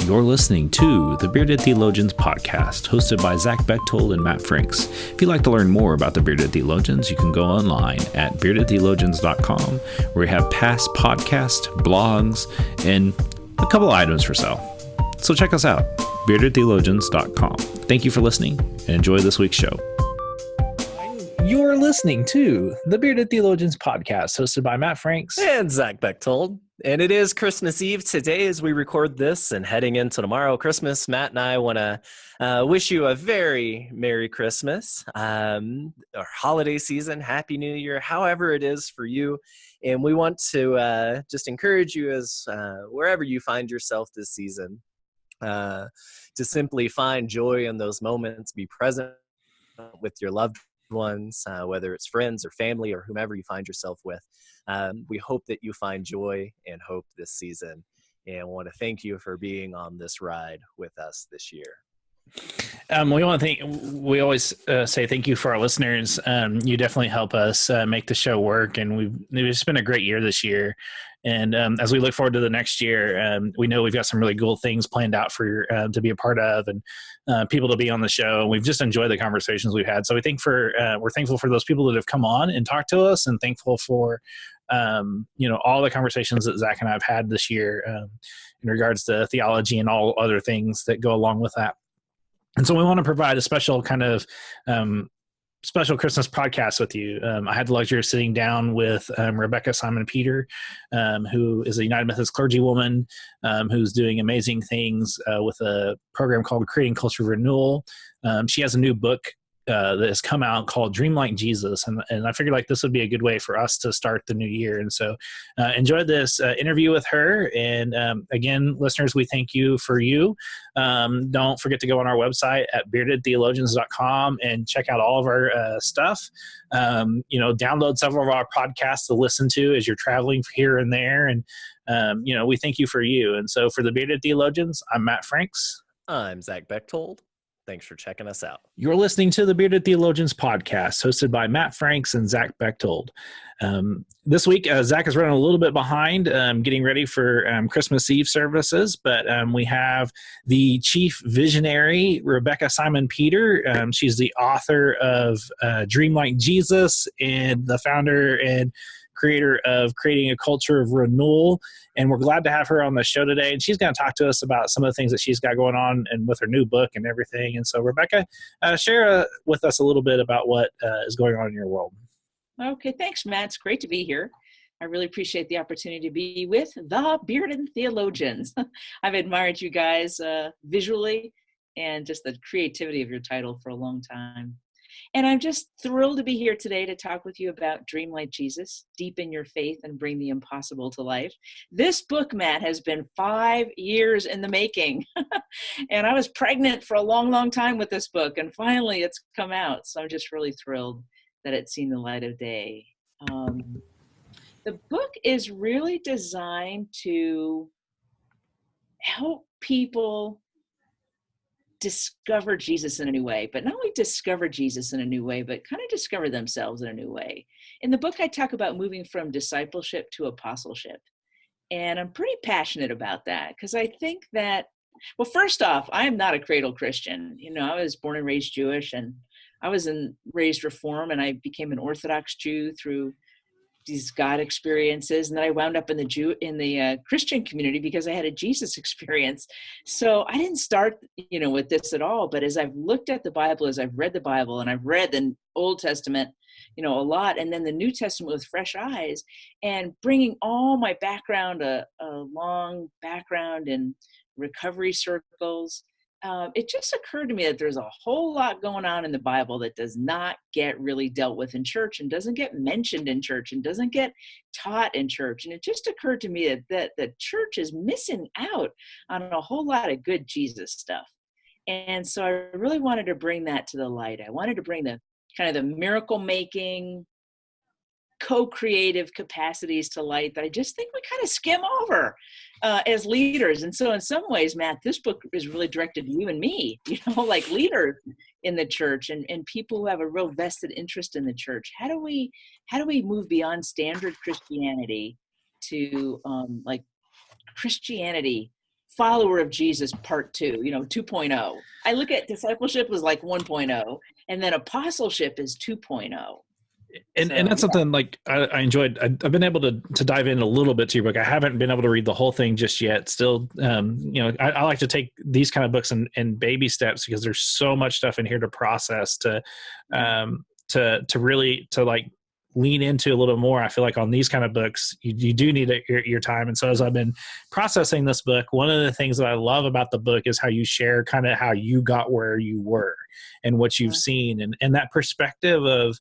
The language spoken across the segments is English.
You're listening to the Bearded Theologians podcast, hosted by Zach Bechtold and Matt Franks. If you'd like to learn more about the Bearded Theologians, you can go online at beardedtheologians.com, where we have past podcasts, blogs, and a couple items for sale. So check us out, beardedtheologians.com. Thank you for listening, and enjoy this week's show. You're listening to the Bearded Theologians podcast, hosted by Matt Franks and Zach Bechtold. And it is Christmas Eve today as we record this, and heading into tomorrow, Christmas. Matt and I want to wish you a very Merry Christmas, or holiday season, Happy New Year, however it is for you. And we want to just encourage you as wherever you find yourself this season, to simply find joy in those moments, be present with your loved ones, whether it's friends or family or whomever you find yourself with. We hope that you find joy and hope this season, and want to thank you for being on this ride with us this year. We always say thank you for our listeners. You definitely help us make the show work, and it's been a great year this year. And as we look forward to the next year, we know we've got some really cool things planned out for to be a part of, and people to be on the show. We've just enjoyed the conversations we've had. So we're thankful for those people that have come on and talked to us, and thankful for all the conversations that Zach and I have had this year in regards to theology and all other things that go along with that. And so we want to provide a special kind of special Christmas podcast with you. I had the luxury of sitting down with Rebekah Simon-Peter, who is a United Methodist clergywoman, who's doing amazing things with a program called Creating Culture Renewal. She has a new book that has come out called Dream Like Jesus. And I figured like this would be a good way for us to start the new year. And so enjoyed this interview with her. And again, listeners, we thank you for you. Don't forget to go on our website at beardedtheologians.com and check out all of our stuff. Download several of our podcasts to listen to as you're traveling here and there. And, we thank you for you. And so for the Bearded Theologians, I'm Matt Franks. I'm Zach Bechtold. Thanks for checking us out. You're listening to the Bearded Theologians podcast, hosted by Matt Franks and Zach Bechtold. This week, Zach is running a little bit behind, getting ready for Christmas Eve services, but we have the chief visionary, Rebekah Simon-Peter. She's the author of Dream Like Jesus and the founder and creator of Creating a Culture of Renewal. And we're glad to have her on the show today. And she's going to talk to us about some of the things that she's got going on and with her new book and everything. And so, Rebekah, share with us a little bit about what is going on in your world. Okay, thanks, Matt. It's great to be here. I really appreciate the opportunity to be with the Bearded Theologians. I've admired you guys visually and just the creativity of your title for a long time. And I'm just thrilled to be here today to talk with you about Dream Like Jesus, deepen your faith and bring the impossible to life. This book, Matt, has been 5 years in the making. And I was pregnant for a long, long time with this book, and finally it's come out. So I'm just really thrilled that it's seen the light of day. The book is really designed to help people discover Jesus in a new way, but not only discover Jesus in a new way, but kind of discover themselves in a new way. In the book, I talk about moving from discipleship to apostleship. And I'm pretty passionate about that because I think that, well, first off, I am not a cradle Christian. I was born and raised Jewish, and I was raised Reform, and I became an Orthodox Jew through these God experiences, and then I wound up in the Christian community because I had a Jesus experience. So I didn't start, with this at all. But as I've looked at the Bible, as I've read the Bible, and I've read the Old Testament, a lot, and then the New Testament with fresh eyes, and bringing all my background, a long background in recovery circles. It just occurred to me that there's a whole lot going on in the Bible that does not get really dealt with in church, and doesn't get mentioned in church, and doesn't get taught in church. And it just occurred to me that the church is missing out on a whole lot of good Jesus stuff. And so I really wanted to bring that to the light. I wanted to bring the kind of the miracle making, co-creative capacities to light that I just think we kind of skim over as leaders. And so in some ways, Matt, this book is really directed to you and me, like leaders in the church and people who have a real vested interest in the church. How do we move beyond standard Christianity to like Christianity follower of Jesus part 2, 2.0. I look at discipleship as like 1.0, and then apostleship is 2.0. And that's something like I enjoyed. I've been able to dive in a little bit to your book. I haven't been able to read the whole thing just yet. Still, I like to take these kind of books in baby steps, because there's so much stuff in here to process, to really like lean into a little more. I feel like on these kind of books, you do need your time. And so as I've been processing this book, one of the things that I love about the book is how you share kind of how you got where you were and what you've seen, and that perspective of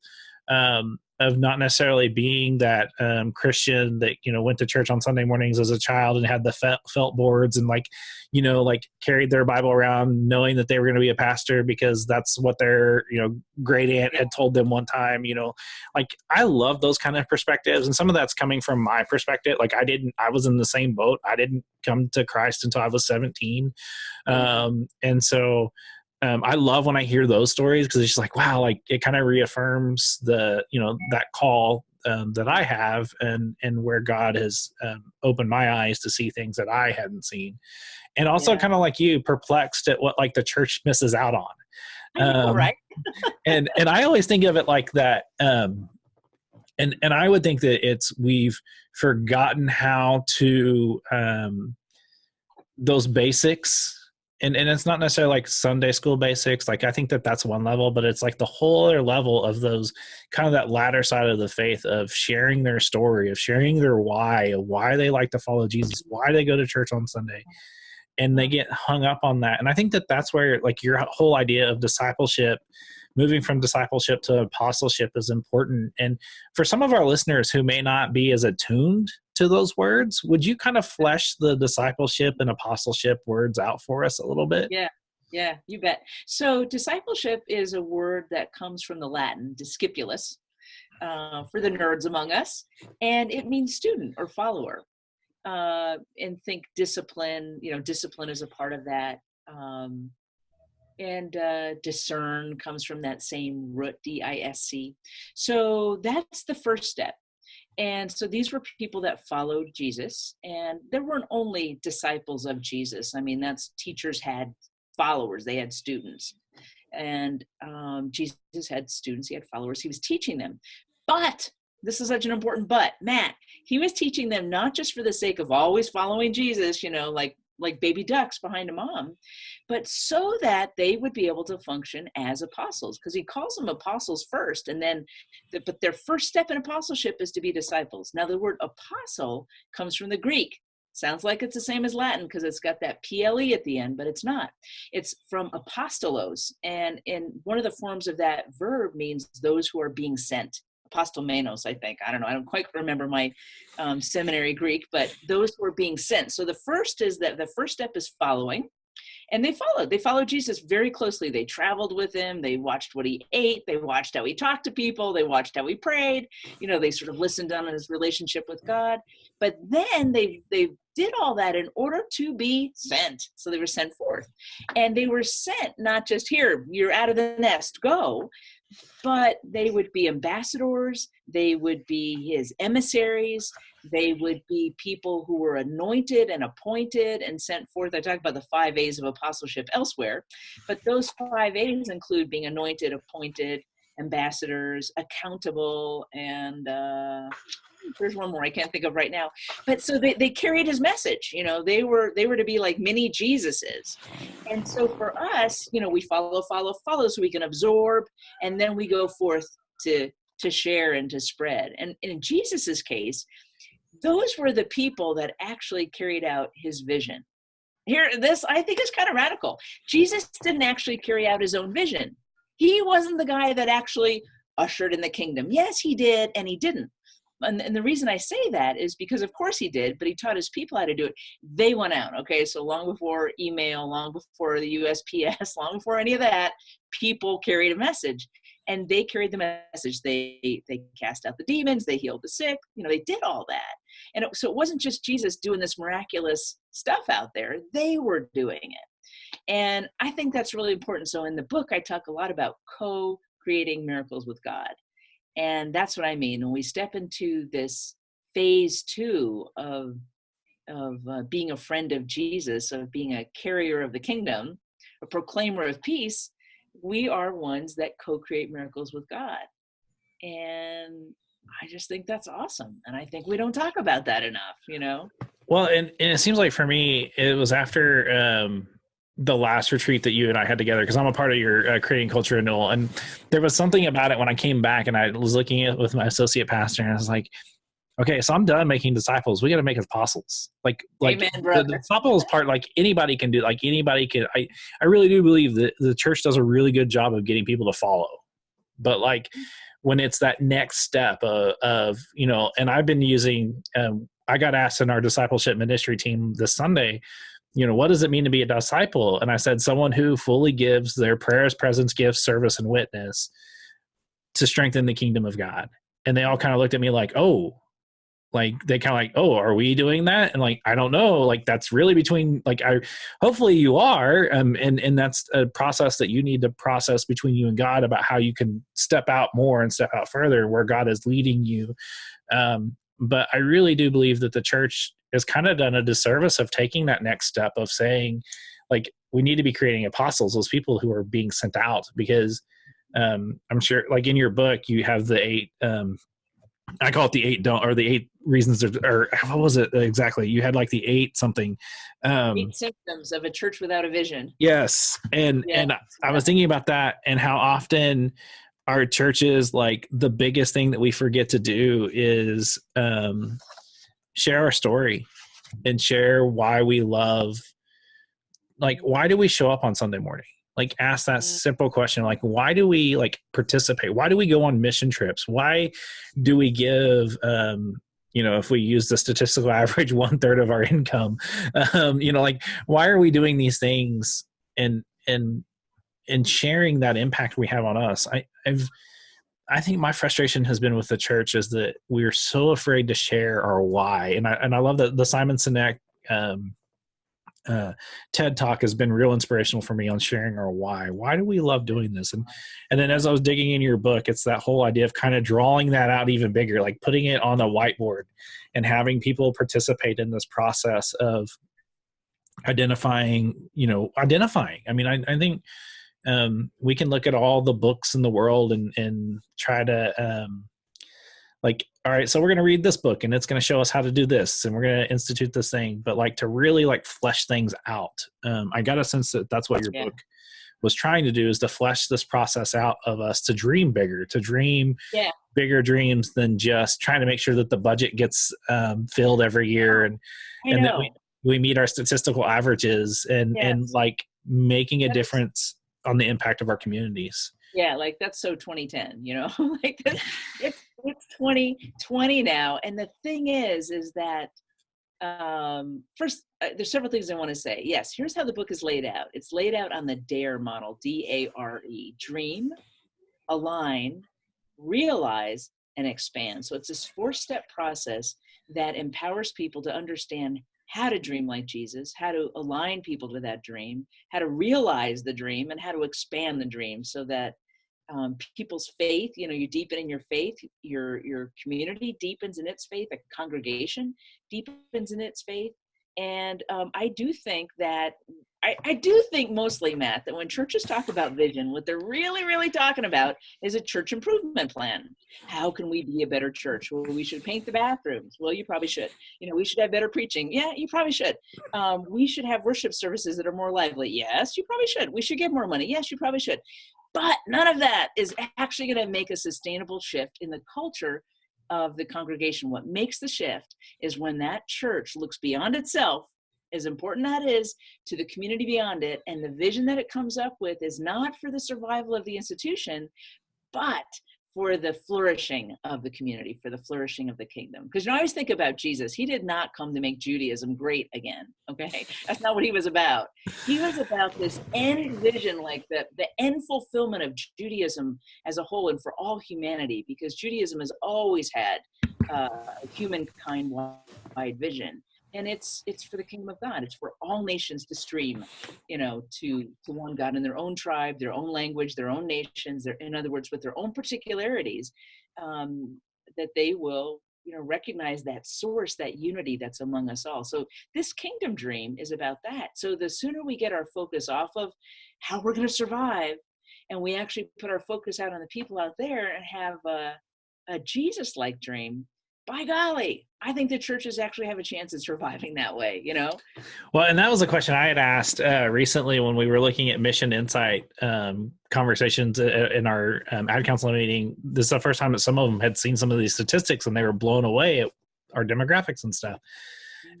not necessarily being that Christian that went to church on Sunday mornings as a child and had the felt boards and like carried their Bible around knowing that they were going to be a pastor because that's what their great aunt had told them one time. Like I love those kind of perspectives, and some of that's coming from my perspective. Like I was in the same boat. I didn't come to Christ until I was 17, and so. I love when I hear those stories, because it's just like, wow, like it kind of reaffirms the, that call that I have and where God has opened my eyes to see things that I hadn't seen. And also kind of like you, perplexed at what like the church misses out on. I know, right? and I always think of it like that. And I would think that we've forgotten how to, those basics. And it's not necessarily like Sunday school basics. Like I think that's one level, but it's like the whole other level of those kind of that latter side of the faith of sharing their story, of sharing their why, of why they like to follow Jesus, why they go to church on Sunday. And they get hung up on that. And I think that's where like your whole idea of discipleship, moving from discipleship to apostleship, is important. And for some of our listeners who may not be as attuned to those words, would you kind of flesh the discipleship and apostleship words out for us a little bit? Yeah, you bet. So discipleship is a word that comes from the Latin discipulus, for the nerds among us, and it means student or follower. And think discipline, discipline is a part of that. And discern comes from that same root, D-I-S-C. So that's the first step. And so these were people that followed Jesus, and there weren't only disciples of Jesus. I mean, teachers had followers, they had students, and Jesus had students, he had followers, he was teaching them. But this is such an important but, Matt, he was teaching them not just for the sake of always following Jesus, like baby ducks behind a mom, but so that they would be able to function as apostles, because he calls them apostles first, and then, but their first step in apostleship is to be disciples. Now, the word apostle comes from the Greek. Sounds like it's the same as Latin because it's got that PLE at the end, but it's not. It's from apostolos, and in one of the forms of that verb means those who are being sent. Apostomenos, I think. I don't know. I don't quite remember my seminary Greek, but those who are being sent. So the first step is following. And they followed Jesus very closely. They traveled with him. They watched what he ate. They watched how he talked to people. They watched how he prayed. They sort of listened on his relationship with God. But then they did all that in order to be sent. So they were sent forth. And they were sent not just, here, you're out of the nest, go. But they would be ambassadors, they would be his emissaries, they would be people who were anointed and appointed and sent forth. I talk about the 5 A's of apostleship elsewhere, but those 5 A's include being anointed, appointed, ambassadors, accountable, and there's one more I can't think of right now. But so they carried his message. They were to be like mini Jesuses. And so for us, we follow so we can absorb, and then we go forth to share and to spread. And in Jesus's case, those were the people that actually carried out his vision. Here, this I think is kind of radical. Jesus didn't actually carry out his own vision. He wasn't the guy that actually ushered in the kingdom. Yes, he did, and he didn't. And the reason I say that is because, of course, he did, but he taught his people how to do it. They went out, okay? So long before email, long before the USPS, long before any of that, people carried a message, and they carried the message. They cast out the demons, they healed the sick, they did all that. And so it wasn't just Jesus doing this miraculous stuff out there. They were doing it. And I think that's really important. So in the book, I talk a lot about co-creating miracles with God. And that's what I mean. When we step into this phase 2 of being a friend of Jesus, of being a carrier of the kingdom, a proclaimer of peace, we are ones that co-create miracles with God. And I just think that's awesome. And I think we don't talk about that enough, you know? Well, and it seems like for me, it was after the last retreat that you and I had together, because I'm a part of your creating culture renewal. And there was something about it when I came back and I was looking at it with my associate pastor, and I was like, okay, so I'm done making disciples. We got to make apostles. Like Amen, the disciples part, like anybody can do. Like anybody can. I really do believe that the church does a really good job of getting people to follow. But like when it's that next step of you know, and I've been using. I got asked in our discipleship ministry team this Sunday, you know, what does it mean to be a disciple? And I said, someone who fully gives their prayers, presence, gifts, service, and witness to strengthen the kingdom of God. And they all kind of looked at me like, oh. Like they kind of like, oh, are we doing that? And like, I don't know. Like that's really between like hopefully you are, and that's a process that you need to process between you and God about how you can step out more and step out further where God is leading you. But I really do believe that the church has kind of done a disservice of taking that next step of saying, like, we need to be creating apostles, those people who are being sent out, because I'm sure, like in your book, you have the 8. I call it the 8 the 8 reasons, or what was it exactly? You had like the 8 something. 8 symptoms of a church without a vision. Yes. And I was thinking about that and how often our churches, like the biggest thing that we forget to do is share our story and share why we love, like, why do we show up on Sunday morning? Like ask that simple question, like, why do we like participate? Why do we go on mission trips? Why do we give, you know, if we use the statistical average, 1/3 of our income, you know, like, why are we doing these things and sharing that impact we have on us? I think my frustration has been with the church is that we're so afraid to share our why. And I love that the Simon Sinek, TED Talk has been real inspirational for me on sharing our why. Why do we love doing this? And then as I was digging in your book, it's that whole idea of kind of drawing that out even bigger, like putting it on a whiteboard and having people participate in this process of identifying. I mean, I think we can look at all the books in the world and try to like, all right, so we're going to read this book and it's going to show us how to do this and we're going to institute this thing, but like to really like flesh things out. I got a sense that that's what your book was trying to do, is to flesh this process out of us to dream bigger, to dream bigger dreams than just trying to make sure that the budget gets filled every year and that we meet our statistical averages and like making a difference on the impact of our communities. Yeah, like that's so 2010, you know, like it's 2020 now. And the thing is that first, there's several things I want to say. Yes, here's how the book is laid out. It's laid out on the DARE model, DARE, dream, align, realize, and expand. So it's this 4-step process that empowers people to understand how to dream like Jesus, how to align people to that dream, how to realize the dream, and how to expand the dream so that people's faith, you know, you deepen in your faith, your community deepens in its faith, a congregation deepens in its faith. And I do think mostly, Matt, that when churches talk about vision, what they're really, really talking about is a church improvement plan. How can we be a better church? Well, we should paint the bathrooms. Well, you probably should. You know, we should have better preaching. Yeah, you probably should. We should have worship services that are more lively. Yes, you probably should. We should give more money. Yes, you probably should. But none of that is actually going to make a sustainable shift in the culture of the congregation. What makes the shift is when that church looks beyond itself, as important that is, to the community beyond it, and the vision that it comes up with is not for the survival of the institution, but for the flourishing of the community, for the flourishing of the kingdom. Because you know, I always think about Jesus. He did not come to make Judaism great again, okay? That's not what he was about. He was about this end vision, like the end fulfillment of Judaism as a whole and for all humanity, because Judaism has always had a humankind-wide vision. And it's for the kingdom of God. It's for all nations to stream, you know, to one God in their own tribe, their own language, their own nations. In other words, with their own particularities, that they will recognize that source, that unity that's among us all. So this kingdom dream is about that. So the sooner we get our focus off of how we're going to survive, and we actually put our focus out on the people out there and have a Jesus-like dream, by golly, I think the churches actually have a chance at surviving that way, Well, and that was a question I had asked recently when we were looking at mission insight conversations in our ad council meeting. This is the first time that some of them had seen some of these statistics and they were blown away at our demographics and stuff.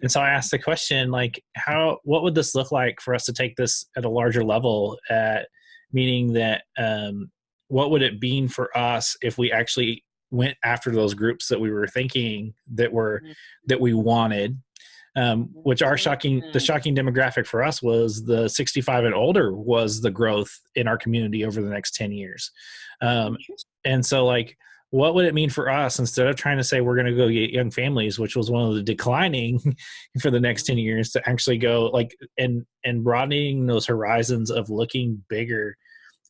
And so I asked the question, like, what would this look like for us to take this at a larger level, meaning that what would it mean for us if we actually went after those groups that we were thinking that we wanted, which the shocking demographic for us was the 65 and older was the growth in our community over the next 10 years. And so like, what would it mean for us instead of trying to say we're going to go get young families, which was one of the declining for the next 10 years, to actually go like and broadening those horizons of looking bigger.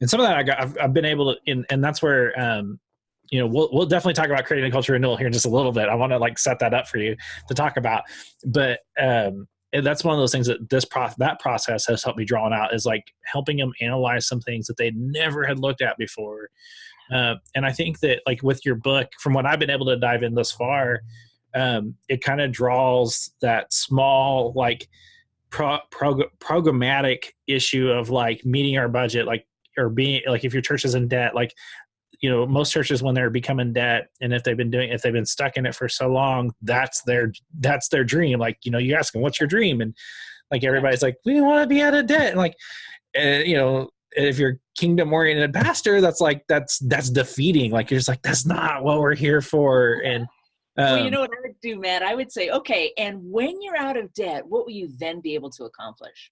And some of that I've been able to, and that's where, we'll definitely talk about creating a culture renewal here in just a little bit. I want to like set that up for you to talk about, but and that's one of those things that that process has helped me draw out, is like helping them analyze some things that they never had looked at before. And I think that like with your book, from what I've been able to dive in thus far, it kind of draws that small, like programmatic issue of like meeting our budget, like, or being like, if your church is in debt, like, most churches, when they're becoming debt, and if they've been stuck in it for so long, that's their dream. Like, you ask them, what's your dream? And like, everybody's like, we want to be out of debt. And like, if you're kingdom oriented pastor, that's defeating. Like, you're just like, that's not what we're here for. And well, you know what I would do, Matt? I would say, okay, and when you're out of debt, what will you then be able to accomplish?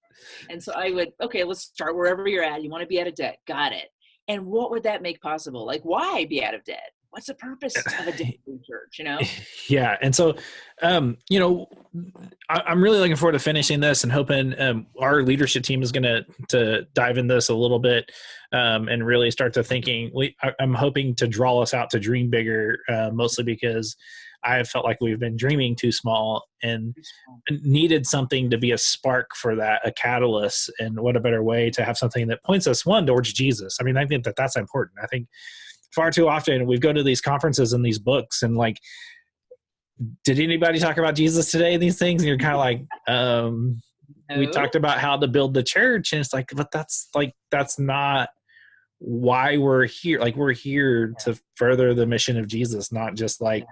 And so I would, okay, let's start wherever you're at. You want to be out of debt. Got it. And what would that make possible? Like, why be out of debt? What's the purpose of a debt-free church, Yeah. And so, I'm really looking forward to finishing this and hoping our leadership team is going to dive in this a little bit and really start to thinking. I'm hoping to draw us out to dream bigger, mostly because I felt like we've been dreaming too small and needed something to be a spark for that, a catalyst. And what a better way to have something that points us towards Jesus. I mean, I think that's important. I think far too often we go to these conferences and these books and like, did anybody talk about Jesus today? These things, and you're kind of like, we talked about how to build the church, and it's like, but that's not why we're here. Like, we're here to further the mission of Jesus, not just like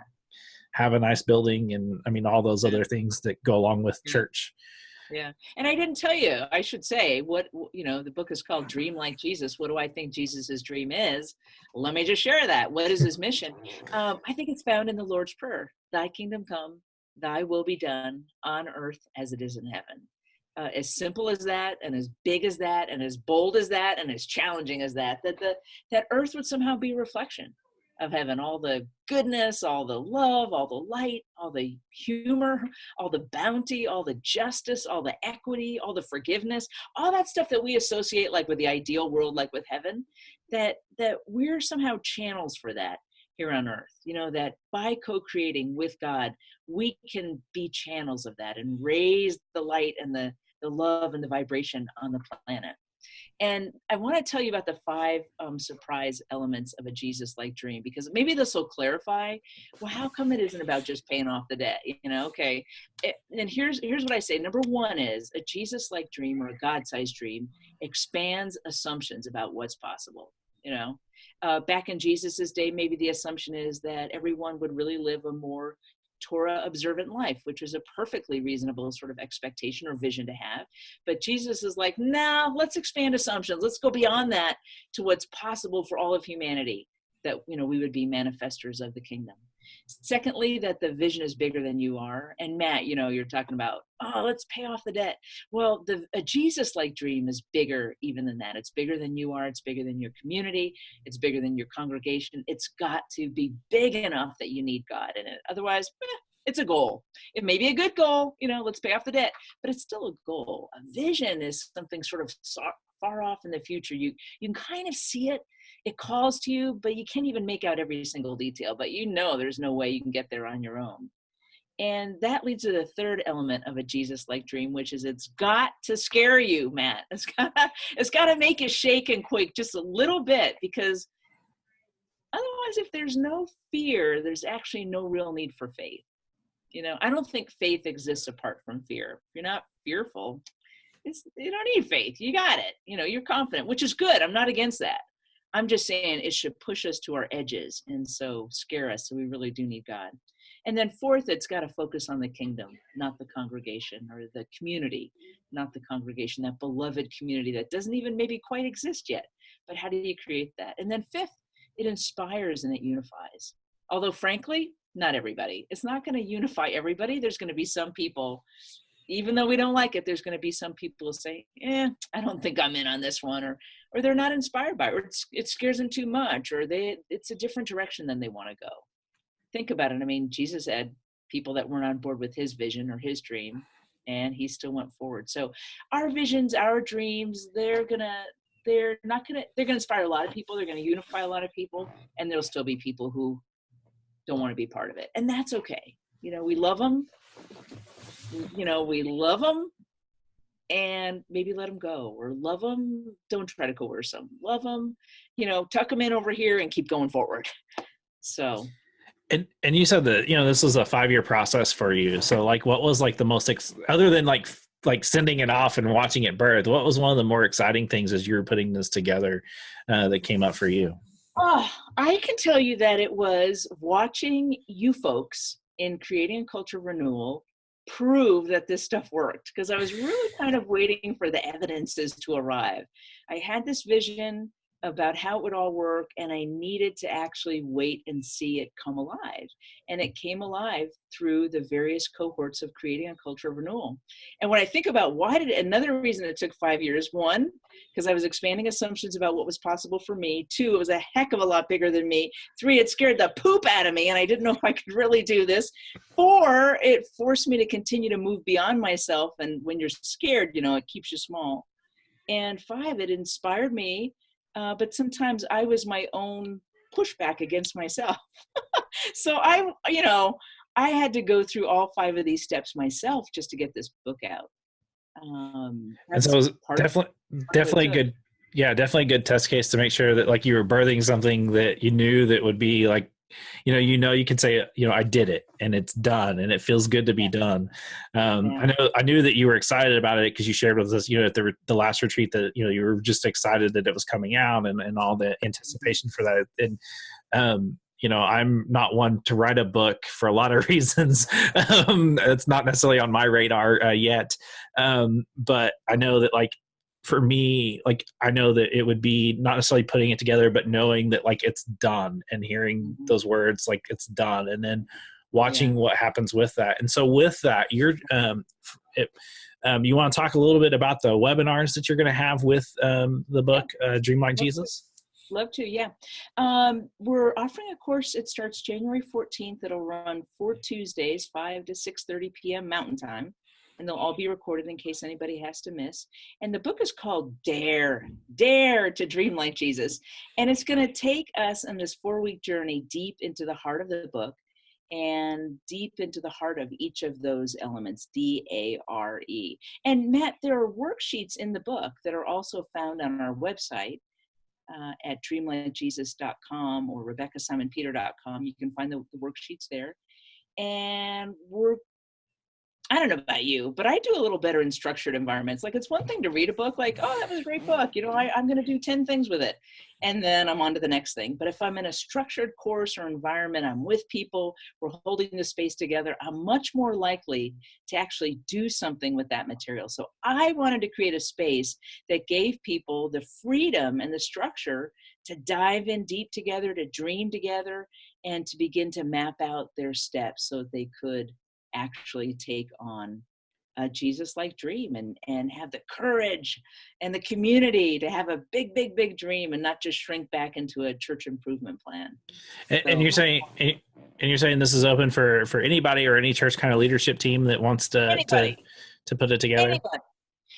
have a nice building and all those other things that go along with church. Yeah. And I didn't tell you, I should say, what, the book is called Dream Like Jesus. What do I think Jesus's dream is? Let me just share that. What is his mission? I think it's found in the Lord's Prayer. Thy kingdom come, thy will be done on earth as it is in heaven. As simple as that, and as big as that, and as bold as that, and as challenging as that earth would somehow be a reflection of heaven. All the goodness, all the love, all the light, all the humor, all the bounty, all the justice, all the equity, all the forgiveness, all that stuff that we associate like with the ideal world, like with heaven, that we're somehow channels for that here on earth. That by co-creating with God, we can be channels of that and raise the light and the love and the vibration on the planet. And I want to tell you about the 5 surprise elements of a Jesus-like dream, because maybe this will clarify, well, how come it isn't about just paying off the debt? Okay. And here's what I say. Number 1 is a Jesus-like dream, or a God-sized dream, expands assumptions about what's possible. Back in Jesus's day, maybe the assumption is that everyone would really live a more Torah observant life, which is a perfectly reasonable sort of expectation or vision to have. But Jesus is like, nah, let's expand assumptions. Let's go beyond that to what's possible for all of humanity, that, we would be manifestors of the kingdom. Secondly, that the vision is bigger than you are. And Matt, you're talking about, let's pay off the debt. Well, a Jesus-like dream is bigger even than that. It's bigger than you are. It's bigger than your community. It's bigger than your congregation. It's got to be big enough that you need God in it. Otherwise, it's a goal. It may be a good goal, let's pay off the debt, but it's still a goal. A vision is something sort of far off in the future. You can kind of see it. It calls to you, but you can't even make out every single detail. But there's no way you can get there on your own. And that leads to the third element of a Jesus-like dream, which is it's got to scare you, Matt. It's got to make you shake and quake just a little bit, because otherwise, if there's no fear, there's actually no real need for faith. I don't think faith exists apart from fear. If you're not fearful, you don't need faith. You got it. You're confident, which is good. I'm not against that. I'm just saying it should push us to our edges and so scare us. So we really do need God. And then fourth, it's got to focus on the kingdom, not the congregation, or the community, not the congregation, that beloved community that doesn't even maybe quite exist yet. But how do you create that? And then fifth, it inspires and it unifies. Although frankly, not everybody. It's not going to unify everybody. There's going to be some people, even though we don't like it, there's going to be some people who say, I don't think I'm in on this one, or they're not inspired by it, or it scares them too much, or it's a different direction than they want to go. Think about it. I mean, Jesus had people that weren't on board with his vision or his dream, and he still went forward. So our visions, our dreams, they're going to inspire a lot of people. They're going to unify a lot of people, and there'll still be people who don't want to be part of it. And that's okay. We love them. We love them, and maybe let them go, or love them. Don't try to coerce them. Love them, tuck them in over here and keep going forward. So. And you said that, this was a 5-year process for you. So like, what was like the most, other than like sending it off and watching it birth, what was one of the more exciting things as you were putting this together that came up for you? Oh, I can tell you that it was watching you folks in creating a culture of renewal prove that this stuff worked, because I was really kind of waiting for the evidences to arrive. I had this vision about how it would all work, and I needed to actually wait and see it come alive. And it came alive through the various cohorts of creating a culture of renewal. And when I think about another reason it took 5 years, 1, because I was expanding assumptions about what was possible for me. 2, it was a heck of a lot bigger than me. 3, it scared the poop out of me, and I didn't know if I could really do this. 4, it forced me to continue to move beyond myself. And when you're scared, it keeps you small. And 5, it inspired me. But sometimes I was my own pushback against myself. So I had to go through all 5 of these steps myself just to get this book out. And so it was definitely good. Yeah, definitely a good test case to make sure that like you were birthing something that you knew that would be like, you can say, I did it and it's done and it feels good to be done. I knew that you were excited about it because you shared with us, at the last retreat that, you were just excited that it was coming out and all the anticipation for that. And, I'm not one to write a book for a lot of reasons. It's not necessarily on my radar yet. But I know that like, for me, like, I know that it would be not necessarily putting it together, but knowing that like it's done and hearing those words, like it's done, and then watching what happens with that. And so with that, you want to talk a little bit about the webinars that you're going to have with the book, Dream Like Jesus? Love to. Yeah. We're offering a course. It starts January 14th. It'll run 4 Tuesdays, 5 to 6:30 p.m. Mountain Time. And they'll all be recorded in case anybody has to miss. And the book is called Dare to Dream Like Jesus. And it's going to take us on this 4-week journey deep into the heart of the book and deep into the heart of each of those elements, D-A-R-E. And Matt, there are worksheets in the book that are also found on our website at dreamlikejesus.com or RebekahSimon-Peter.com. You can find the worksheets there. And I don't know about you, but I do a little better in structured environments. Like, it's one thing to read a book like, oh, that was a great book. I'm going to do 10 things with it. And then I'm on to the next thing. But if I'm in a structured course or environment, I'm with people, we're holding the space together, I'm much more likely to actually do something with that material. So I wanted to create a space that gave people the freedom and the structure to dive in deep together, to dream together, and to begin to map out their steps so that they could actually take on a Jesus-like dream and have the courage and the community to have a big, big, big dream and not just shrink back into a church improvement plan. And you're saying this is open for anybody or any church kind of leadership team that wants to put it together?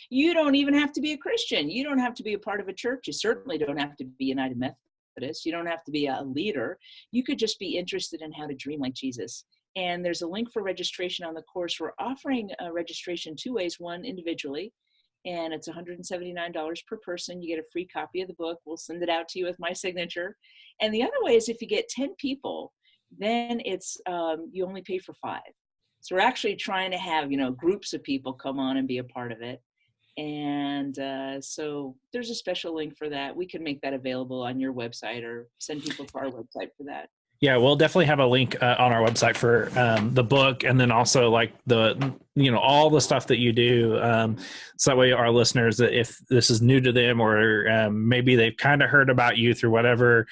You don't even have to be a Christian. You don't have to be a part of a church. You certainly don't have to be United Methodist. You don't have to be a leader. You could just be interested in how to dream like Jesus. And there's a link for registration on the course. We're offering registration two ways. One, individually, and it's $179 per person. You get a free copy of the book. We'll send it out to you with my signature. And the other way is if you get 10 people, then it's you only pay for 5. So we're actually trying to have, groups of people come on and be a part of it. And so there's a special link for that. We can make that available on your website or send people to our website for that. Yeah, we'll definitely have a link on our website for the book, and then also like all the stuff that you do. So that way our listeners, if this is new to them, or maybe they've kind of heard about you through whatever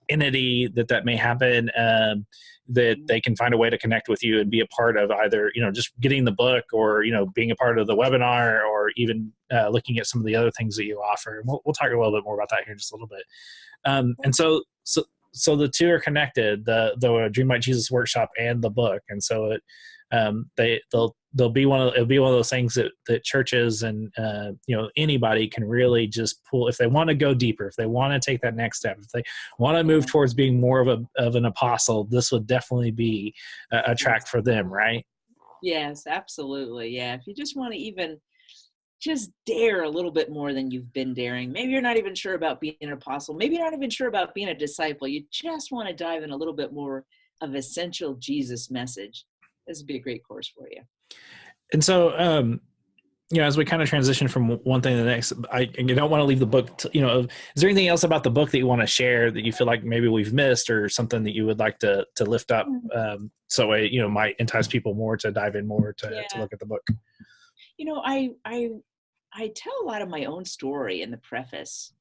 entity that may happen, that they can find a way to connect with you and be a part of either, just getting the book, or, being a part of the webinar, or even looking at some of the other things that you offer. And we'll talk a little bit more about that here in just a little bit. And so the two are connected, the Dream Like Jesus workshop and the book. And so it'll be one of those things that churches and anybody can really just pull if they want to go deeper, if they want to take that next step, if they want to move towards being more of an apostle. This would definitely be a track for them, right? Yes, absolutely. Yeah, if you just want to even just dare a little bit more than you've been daring. Maybe you're not even sure about being an apostle. Maybe you're not even sure about being a disciple. You just want to dive in a little bit more of essential Jesus message. This would be a great course for you. And so, as we kind of transition from one thing to the next, I don't want to leave the book. Is there anything else about the book that you want to share that you feel like maybe we've missed, or something that you would like to lift up, so it might entice people more to dive in more to look at the book? I tell a lot of my own story in the preface,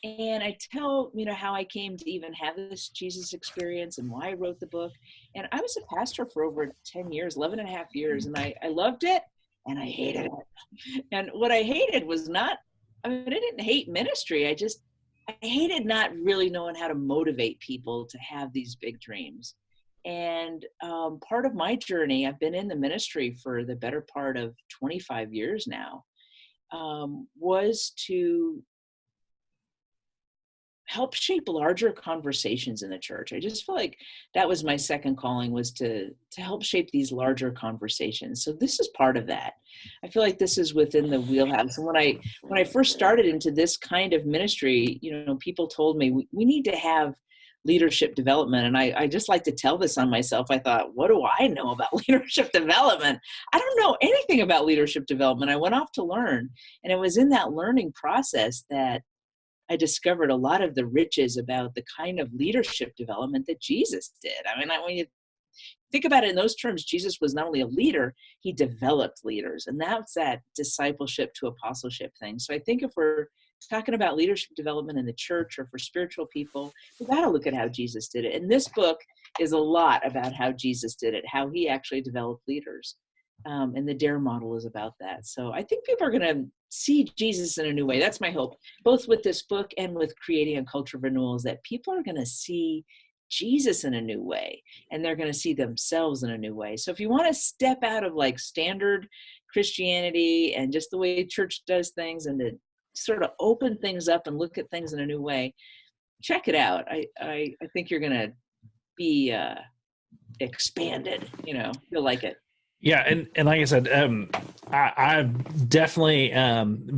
and I tell, how I came to even have this Jesus experience and why I wrote the book. And I was a pastor for over 10 years, 11 and a half years, and I loved it and I hated it. And what I hated was I didn't hate ministry. I hated not really knowing how to motivate people to have these big dreams. And part of my journey, I've been in the ministry for the better part of 25 years now, was to help shape larger conversations in the church. I just feel like that was my second calling, was to help shape these larger conversations. So this is part of that. I feel like this is within the wheelhouse. And when I first started into this kind of ministry, people told me we need to have leadership development. And I just like to tell this on myself. I thought, what do I know about leadership development? I don't know anything about leadership development. I went off to learn. And it was in that learning process that I discovered a lot of the riches about the kind of leadership development that Jesus did. When you think about it in those terms, Jesus was not only a leader, he developed leaders. And that's that discipleship to apostleship thing. So I think if we're talking about leadership development in the church or for spiritual people, we got to look at how Jesus did it. And this book is a lot about how Jesus did it, how he actually developed leaders. And the DARE model is about that. So I think people are going to see Jesus in a new way. That's my hope, both with this book and with creating a culture of renewal, is that people are going to see Jesus in a new way, and they're going to see themselves in a new way. So if you want to step out of like standard Christianity and just the way church does things, and to sort of open things up and look at things in a new way, check it out. I think you're going to be expanded, you'll like it. Yeah. And like I said, I've definitely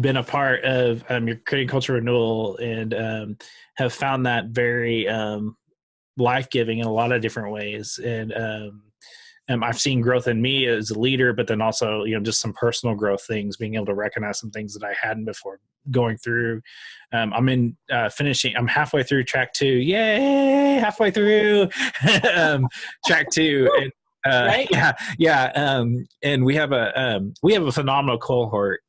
been a part of your creating culture renewal, and have found that very life-giving in a lot of different ways. And I've seen growth in me as a leader, but then also, just some personal growth things, being able to recognize some things that I hadn't before going through. I'm halfway through track 2. Yay! Halfway through track 2. And, right? Yeah. And we have a phenomenal cohort.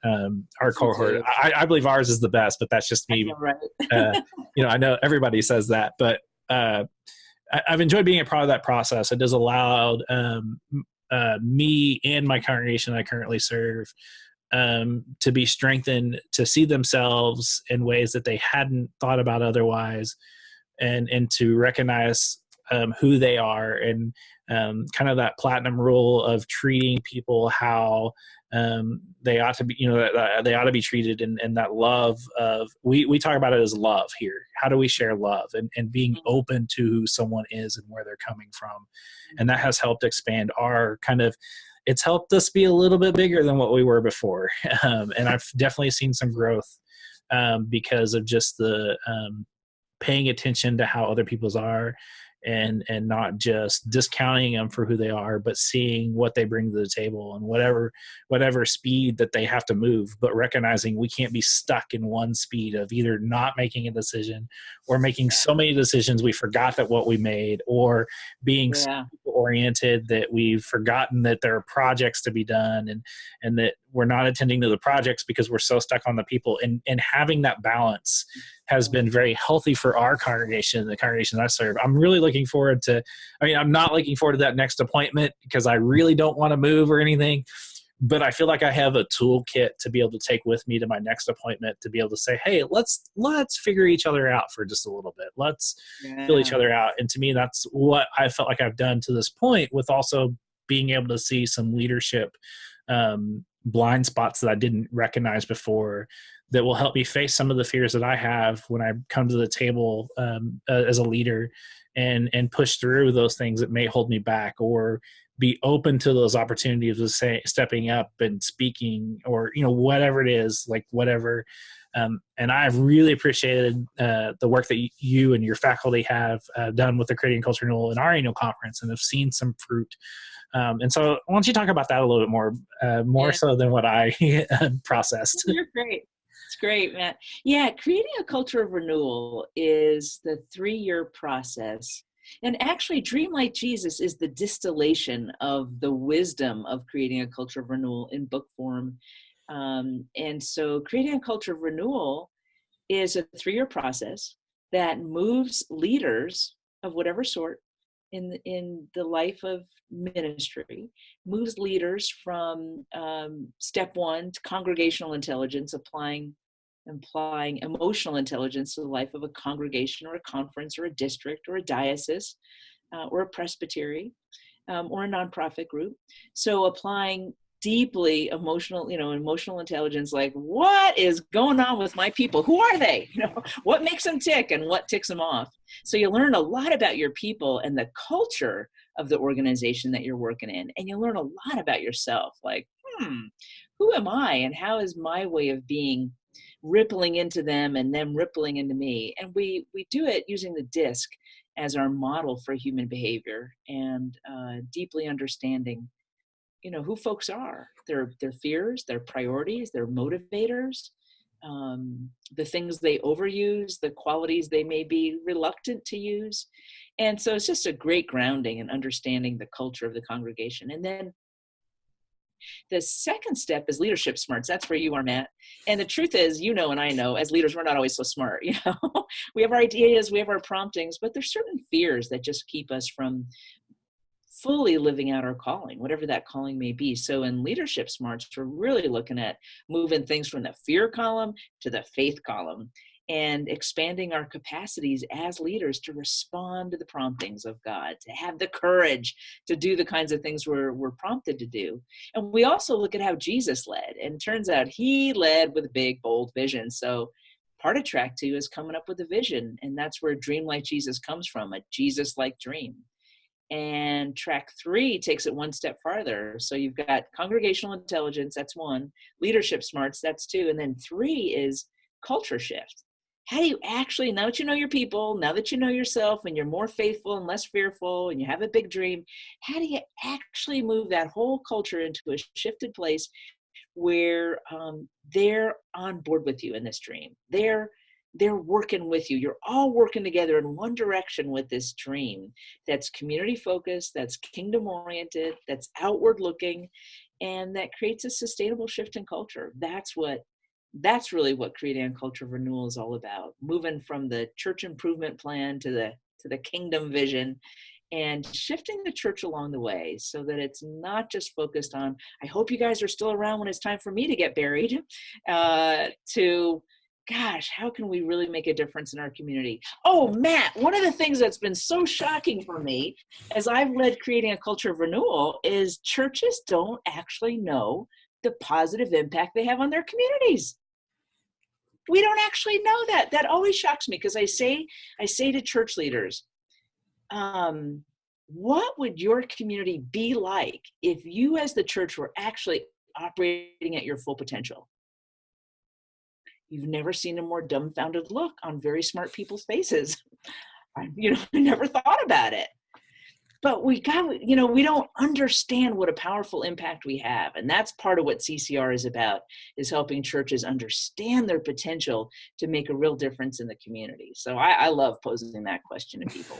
Our cohort, I believe ours is the best, but that's just me. Right. I know everybody says that, but I've enjoyed being a part of that process. It has allowed me and my congregation that I currently serve to be strengthened, to see themselves in ways that they hadn't thought about otherwise, and to recognize who they are, and kind of that platinum rule of treating people how they ought to be, they ought to be treated, and that love of, we talk about it as love here. How do we share love, and being open to who someone is and where they're coming from. And that has helped expand our it's helped us be a little bit bigger than what we were before. And I've definitely seen some growth because of just the paying attention to how other people's are, and not just discounting them for who they are, but seeing what they bring to the table, and whatever speed that they have to move, but recognizing we can't be stuck in one speed of either not making a decision or making so many decisions we forgot that what we made, or being so oriented that we've forgotten that there are projects to be done, and that we're not attending to the projects because we're so stuck on the people. And having that balance has been very healthy for our congregation, the congregation I serve. I'm really looking forward to, I'm not looking forward to that next appointment because I really don't want to move or anything, but I feel like I have a toolkit to be able to take with me to my next appointment, to be able to say, hey, let's figure each other out for just a little bit. Let's fill each other out. And to me, that's what I felt like I've done to this point, with also being able to see some leadership blind spots that I didn't recognize before, that will help me face some of the fears that I have when I come to the table as a leader, and push through those things that may hold me back, or be open to those opportunities of stepping up and speaking, or, whatever it is, whatever. And I've really appreciated the work that you and your faculty have done with the Creating Culture Renewal in our annual conference, and have seen some fruit. And so why don't you talk about that a little bit more so than what I processed. You're great. It's great, Matt. Yeah, creating a culture of renewal is the 3-year process. And actually, Dream Like Jesus is the distillation of the wisdom of creating a culture of renewal in book form. And so creating a culture of renewal is a 3-year process that moves leaders of whatever sort in the life of ministry, moves leaders from step 1 to congregational intelligence, applying emotional intelligence to the life of a congregation, or a conference, or a district, or a diocese, or a presbytery, or a nonprofit group. So applying deeply emotional intelligence, like, what is going on with my people? Who are they? What makes them tick and what ticks them off? So you learn a lot about your people and the culture of the organization that you're working in. And you learn a lot about yourself, like, who am I, and how is my way of being rippling into them and them rippling into me? And we do it using the DISC as our model for human behavior, and deeply understanding who folks are, their fears, their priorities, their motivators, the things they overuse, the qualities they may be reluctant to use. And so it's just a great grounding in understanding the culture of the congregation. And then the second step is leadership smarts. That's where you are, Matt. And the truth is, and I know, as leaders, we're not always so smart. We have our ideas, we have our promptings, but there's certain fears that just keep us from fully living out our calling, whatever that calling may be. So in leadership smarts, we're really looking at moving things from the fear column to the faith column, and expanding our capacities as leaders to respond to the promptings of God, to have the courage to do the kinds of things we're prompted to do. And we also look at how Jesus led, and it turns out he led with a big, bold vision. So part of track 2 is coming up with a vision, and that's where Dream Like Jesus comes from, a Jesus-like dream. And track 3 takes it one step farther. So you've got congregational intelligence, that's 1, leadership smarts, that's 2, and then 3 is culture shift. How do you actually, now that you know your people, now that you know yourself, and you're more faithful and less fearful, and you have a big dream, how do you actually move that whole culture into a shifted place where they're on board with you in this dream? They're working with you. You're all working together in one direction with this dream that's community focused, that's kingdom oriented, that's outward looking, and that creates a sustainable shift in culture. That's really what creating a culture of renewal is all about. Moving from the church improvement plan to the kingdom vision, and shifting the church along the way, so that it's not just focused on, I hope you guys are still around when it's time for me to get buried, to gosh, how can we really make a difference in our community? Oh, Matt, one of the things that's been so shocking for me as I've led creating a culture of renewal is churches don't actually know the positive impact they have on their communities. We don't actually know that. That always shocks me because I say to church leaders, what would your community be like if you as the church were actually operating at your full potential? You've never seen a more dumbfounded look on very smart people's faces. I never thought about it. But we don't understand what a powerful impact we have. And that's part of what CCR is about, is helping churches understand their potential to make a real difference in the community. So I love posing that question to people.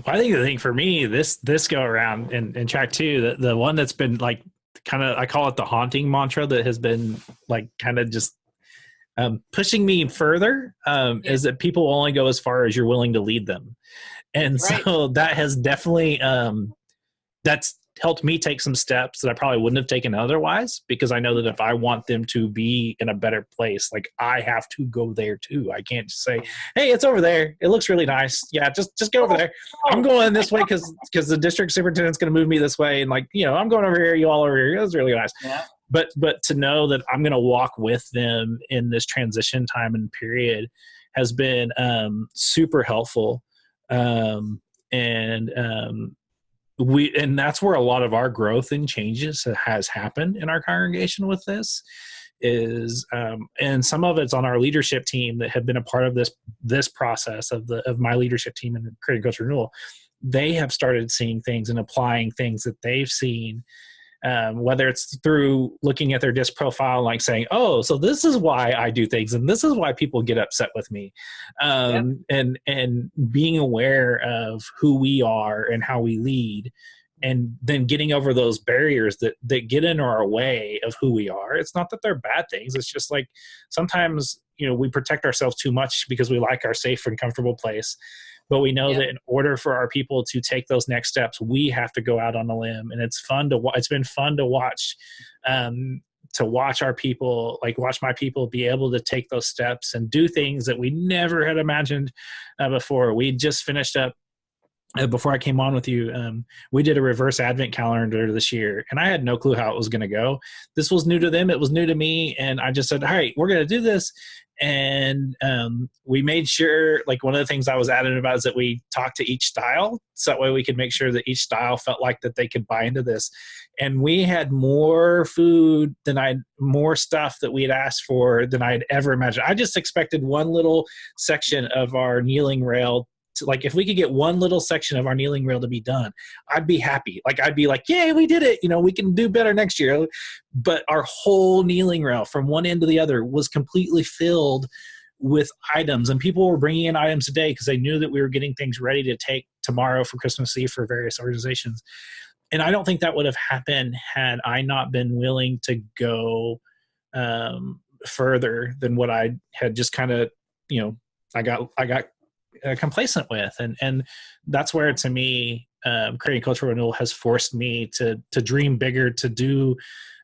Well, I think the thing for me, this go around in track 2, the one that's been like kind of, I call it the haunting mantra that has been like kind of just pushing me further, is that people only go as far as you're willing to lead them. And so that has definitely, that's helped me take some steps that I probably wouldn't have taken otherwise, because I know that if I want them to be in a better place, like I have to go there too. I can't just say, hey, it's over there. It looks really nice. Yeah, just go over there. I'm going this way because the district superintendent's going to move me this way. And like, I'm going over here, you all over here. It was really nice. Yeah. But to know that I'm going to walk with them in this transition time and period has been super helpful. And that's where a lot of our growth and changes has happened in our congregation with this is, and some of it's on our leadership team that have been a part of this process of my leadership team and creating culture renewal. They have started seeing things and applying things that they've seen, whether it's through looking at their disc profile, like saying, oh, so this is why I do things. And this is why people get upset with me. And being aware of who we are and how we lead, and then getting over those barriers that get in our way of who we are. It's not that they're bad things. It's just like, sometimes, we protect ourselves too much because we like our safe and comfortable place. But we know that in order for our people to take those next steps, we have to go out on a limb. And it's fun it's been fun to watch our people, like watch my people be able to take those steps and do things that we never had imagined before. We just finished up, before I came on with you, we did a reverse Advent calendar this year, and I had no clue how it was going to go. This was new to them. It was new to me. And I just said, all right, we're going to do this. And we made sure, like, one of the things I was adamant about is that we talked to each style, so that way we could make sure that each style felt like that they could buy into this. And we had more food more stuff that we had asked for than I had ever imagined. I just expected one little section of our kneeling rail. Like, if we could get one little section of our kneeling rail to be done, I'd be happy. Like, I'd be like, yay, we did it. We can do better next year. But our whole kneeling rail from one end to the other was completely filled with items. And people were bringing in items today because they knew that we were getting things ready to take tomorrow for Christmas Eve for various organizations. And I don't think that would have happened had I not been willing to go further than what I had just kind of, I got complacent with. And that's where, to me, creating cultural renewal has forced me to dream bigger, to do,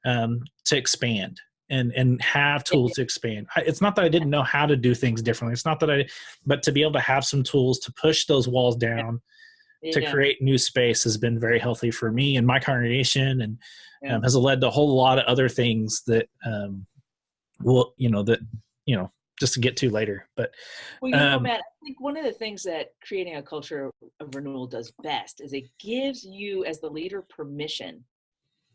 to expand and have tools to expand. It's not that I didn't know how to do things differently. It's not that but to be able to have some tools to push those walls down, to create new space has been very healthy for me and my congregation, and has led to a whole lot of other things that, just to get to later. But Matt, I think one of the things that creating a culture of renewal does best is it gives you as the leader permission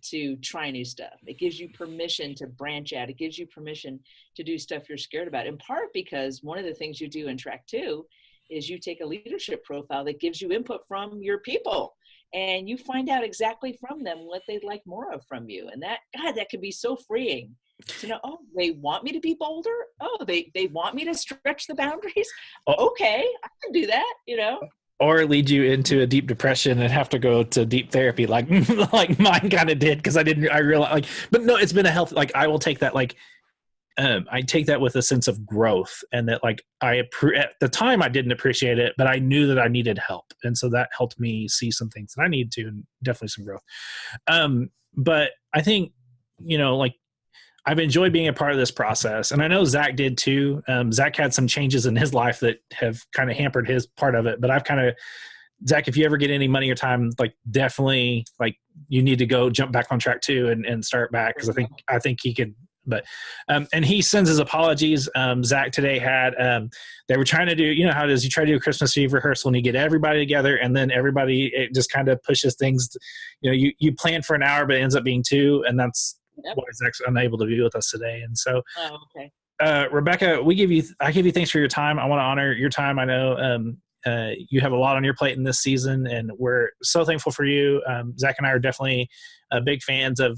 to try new stuff. It gives you permission to branch out. It gives you permission to do stuff you're scared about, in part because one of the things you do in track 2 is you take a leadership profile that gives you input from your people, and you find out exactly from them what they'd like more of from you. And that can be so freeing to know, oh, they want me to be bolder. Oh, they want me to stretch the boundaries. Okay, I can do that, Or lead you into a deep depression and have to go to deep therapy, like mine kind of did, because I realized, but no, it's been a health. Like, I will take that, I take that with a sense of growth, and that, at the time I didn't appreciate it, but I knew that I needed help, and so that helped me see some things that I need to, and definitely some growth. But I think, I've enjoyed being a part of this process, and I know Zach did too. Zach had some changes in his life that have kind of hampered his part of it, but I've kind of, Zach, if you ever get any money or time, like definitely, like you need to go jump back on track too and start back, because I think he could. But and he sends his apologies. Zach today had they were trying to do, you know how it is, you try to do a Christmas Eve rehearsal and you get everybody together, and then everybody, it just kind of pushes things. You know, you plan for an hour, but it ends up being 2, and that's why Zach's unable to be with us today. And so, Rebekah, I give you thanks for your time. I want to honor your time. I know you have a lot on your plate in this season, and we're so thankful for you. Zach and I are definitely big fans of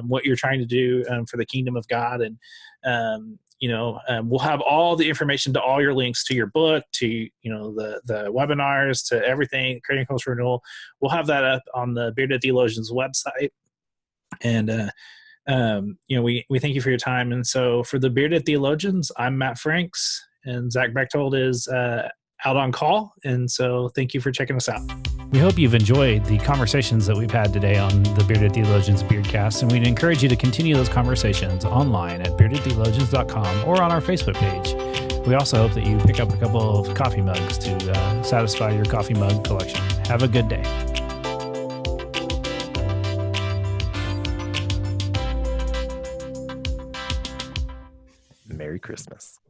what you're trying to do for the kingdom of God. And, we'll have all the information to all your links to your book, to, the webinars, to everything, Creating Cultural Renewal. We'll have that up on the Bearded Theologians website. And, we thank you for your time. And so for the Bearded Theologians, I'm Matt Franks, and Zach Bechtold is out on call. And so thank you for checking us out. We hope you've enjoyed the conversations that we've had today on the Bearded Theologians Beardcast, and we'd encourage you to continue those conversations online at beardedtheologians.com or on our Facebook page. We also hope that you pick up a couple of coffee mugs to satisfy your coffee mug collection. Have a good day. Merry Christmas.